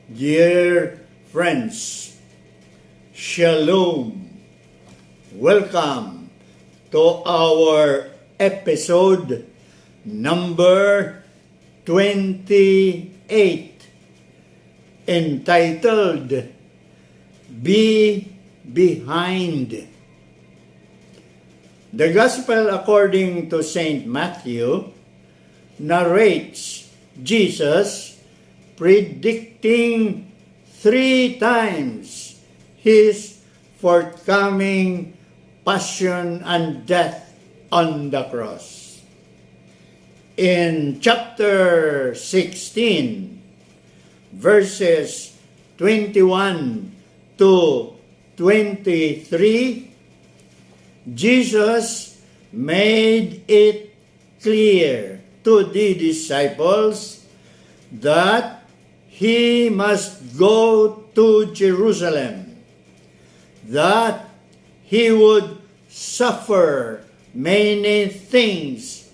Dear friends, Shalom. Welcome to our episode number 28 entitled Be Behind. The Gospel according to St. Matthew narrates Jesus predicting 3 times his forthcoming passion and death on the cross. In chapter 16, verses 21 to 23, Jesus made it clear to the disciples that he must go to Jerusalem, that he would suffer many things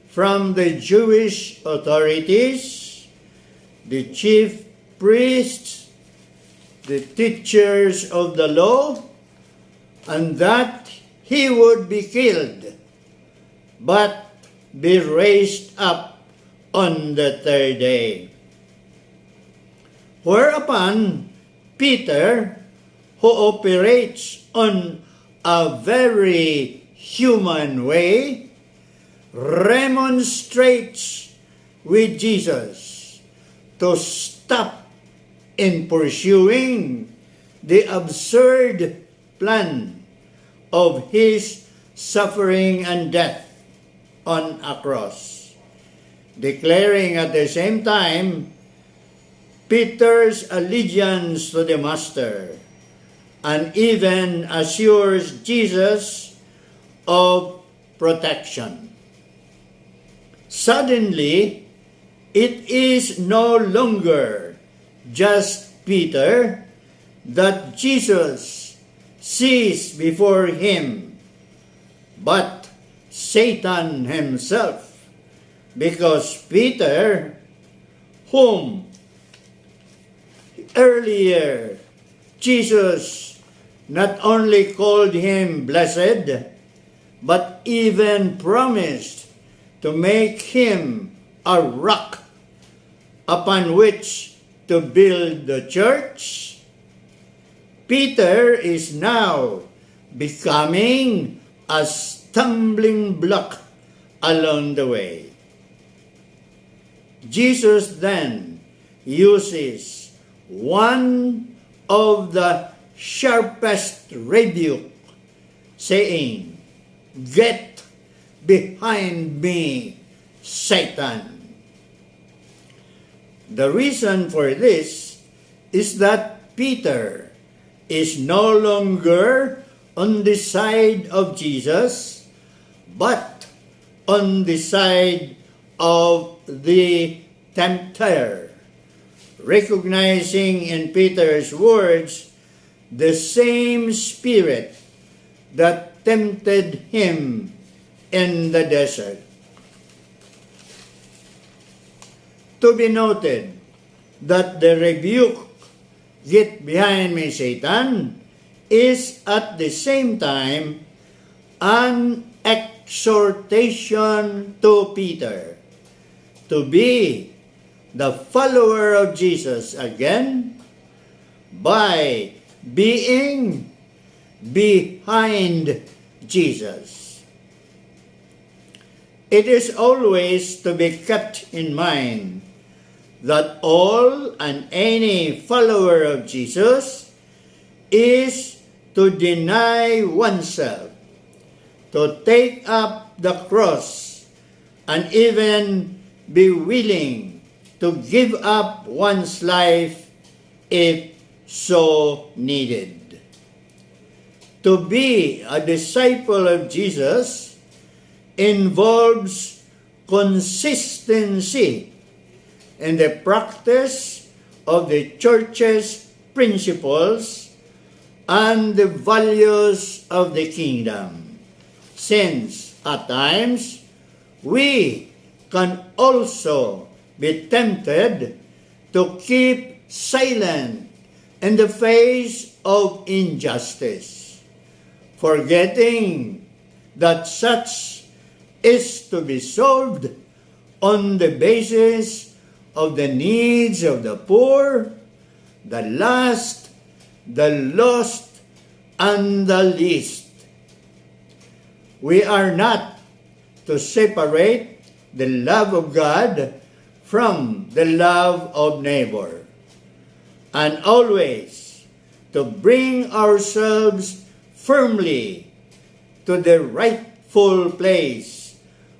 from the Jewish authorities, the chief priests, the teachers of the law, and that he would be killed, but be raised up on the 3rd day. Whereupon Peter, who operates on a very human way, remonstrates with Jesus to stop in pursuing the absurd plan of his suffering and death on a cross, declaring at the same time Peter's allegiance to the Master, and even assures Jesus of protection. Suddenly, it is no longer just Peter that Jesus sees before him, but Satan himself, because Peter, whom earlier Jesus not only called him blessed, but even promised to make him a rock upon which to build the church, Peter is now becoming a stumbling block along the way. Jesus then uses one of the sharpest rebuke, saying, "Get behind me, Satan." The reason for this is that Peter is no longer on the side of Jesus, but on the side of the tempter, recognizing in Peter's words the same spirit that tempted him in the desert. To be noted that the rebuke, "Get behind me, Satan," is at the same time an exhortation to Peter to be the follower of Jesus again by being behind Jesus. It is always to be kept in mind that all and any follower of Jesus is to deny oneself, to take up the cross, and even be willing to give up one's life if so needed. To be a disciple of Jesus involves consistency in the practice of the church's principles and the values of the kingdom, since at times we can also be tempted to keep silent in the face of injustice, forgetting that such is to be solved on the basis of the needs of the poor, the lost, and the least. We are not to separate the love of God from the love of neighbor, and always to bring ourselves firmly to the rightful place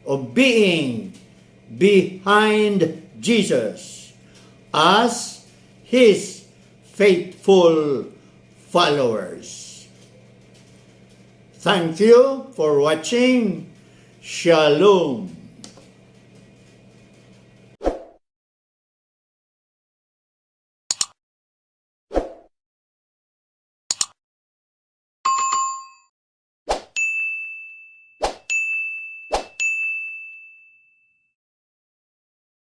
of being behind Jesus as His faithful followers. Thank you for watching. Shalom.